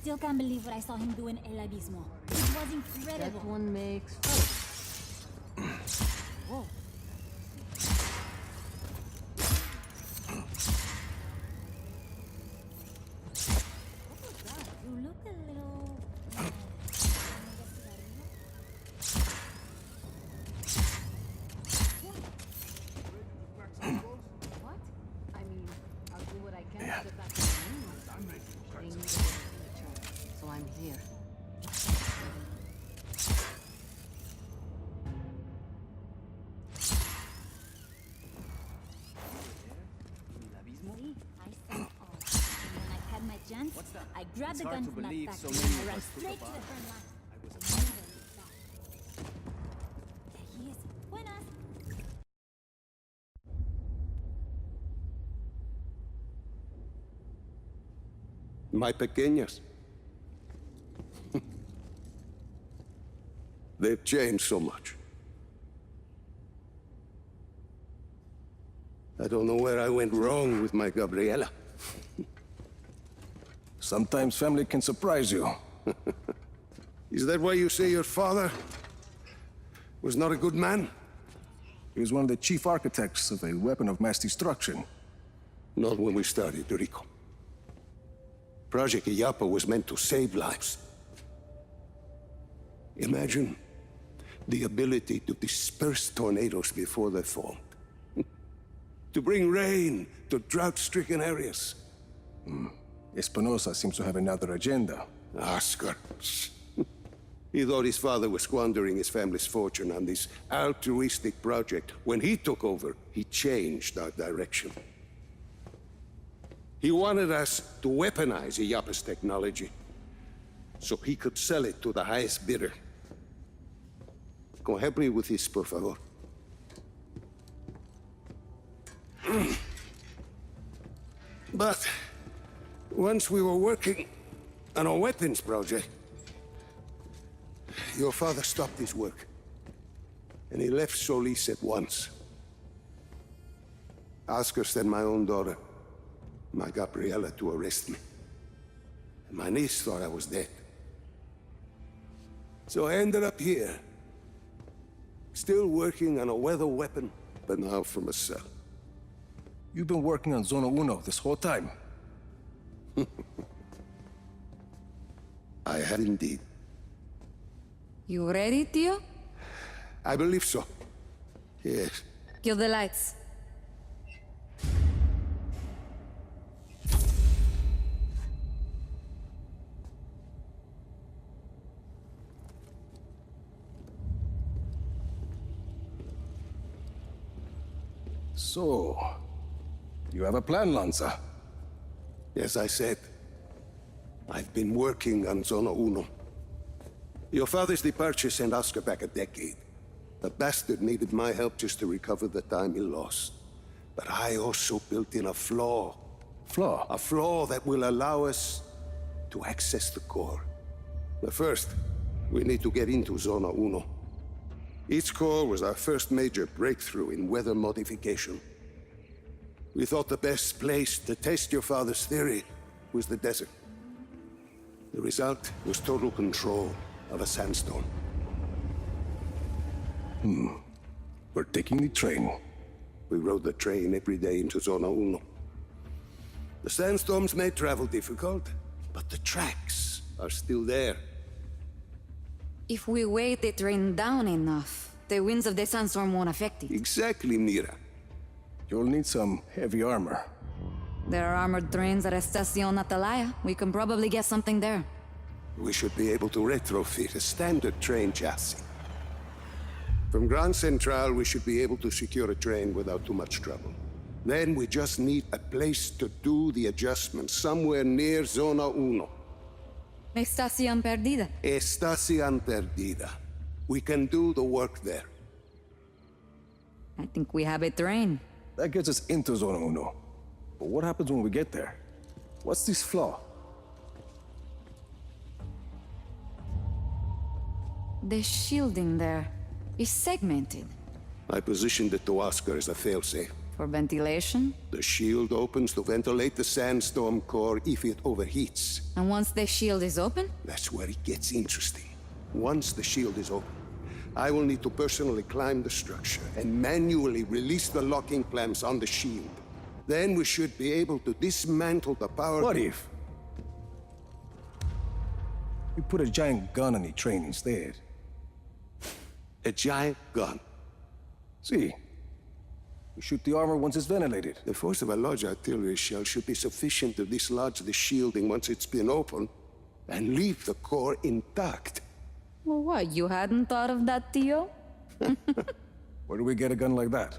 still can't believe what I saw him do in El Abismo. It was incredible. That one makes... Whoa. What was that? You look a little... What? I mean, I'll do what I can to get back to the moon. They need a signature, so I'm here. See, I saw it all. And when I had my chance, I grabbed the gun from that factory and I ran straight to the front line. Never looked back. There he is. Buenas. My pequeñas. They've changed so much. I don't know where I went wrong with my Gabriella. Sometimes family can surprise you. Is that why you say your father was not a good man? He was one of the chief architects of a weapon of mass destruction. Not when we started, Rico. Project Illapa was meant to save lives. Imagine the ability to disperse tornadoes before they formed. To bring rain to drought-stricken areas. Espinosa seems to have another agenda. Oscar. He thought his father was squandering his family's fortune on this altruistic project. When he took over, he changed our direction. He wanted us to weaponize Illapa's technology, so he could sell it to the highest bidder. Go help me with this, por favor. But once we were working on a weapons project, your father stopped his work, and he left Solis at once. Oscar sent my own daughter, my Gabriella, to arrest me. And my niece thought I was dead. So I ended up here, still working on a weather weapon, but now from a cell. You've been working on Zona Uno this whole time. I have indeed. You ready, Tio? I believe so. Yes. Kill the lights. So, you have a plan, Lanza? As I said, I've been working on Zona Uno. Your father's departure sent Oscar back a decade. The bastard needed my help just to recover the time he lost. But I also built in a flaw. Flaw? A flaw that will allow us to access the core. But first, we need to get into Zona Uno. Its core was our first major breakthrough in weather modification. We thought the best place to test your father's theory was the desert. The result was total control of a sandstorm. We're taking the train. We rode the train every day into Zona Uno. The sandstorms made travel difficult, but the tracks are still there. If we weight the train down enough, the winds of the sandstorm won't affect it. Exactly, Mira. You'll need some heavy armor. There are armored trains at Estacion Atalaya. We can probably get something there. We should be able to retrofit a standard train chassis. From Grand Central, we should be able to secure a train without too much trouble. Then we just need a place to do the adjustments, somewhere near Zona Uno. Estacion Perdida. Estacion Perdida. We can do the work there. I think we have a train. That gets us into Zona Uno. But what happens when we get there? What's this flaw? The shielding there is segmented. I positioned it to Oscar as a failsafe. For ventilation? The shield opens to ventilate the sandstorm core if it overheats. And once the shield is open? That's where it gets interesting. Once the shield is open, I will need to personally climb the structure and manually release the locking clamps on the shield. Then we should be able to dismantle the power... What if we put a giant gun on the train instead? A giant gun. See, we shoot the armor once it's ventilated. The force of a large artillery shell should be sufficient to dislodge the shielding once it's been opened, and leave the core intact. Well, what, you hadn't thought of that, Tio? Where do we get a gun like that?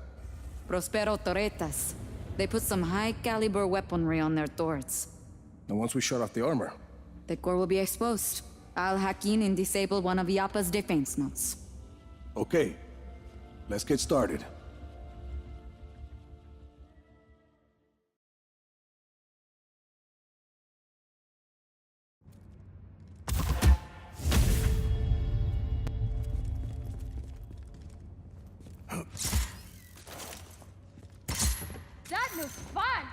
Prospero Torretas. They put some high-caliber weaponry on their turrets. And once we shut off the armor, The core will be exposed. I'll hack in and disable one of Yappa's defense nodes. okay, let's get started. That was fun!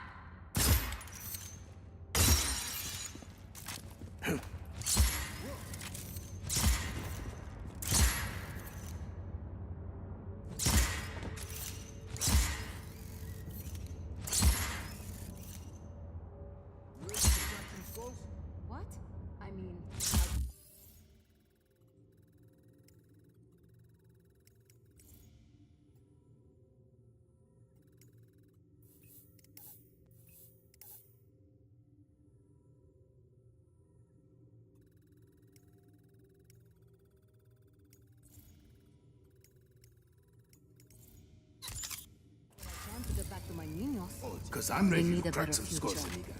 What? I mean... Because I'm ready to crack some skulls, amiga.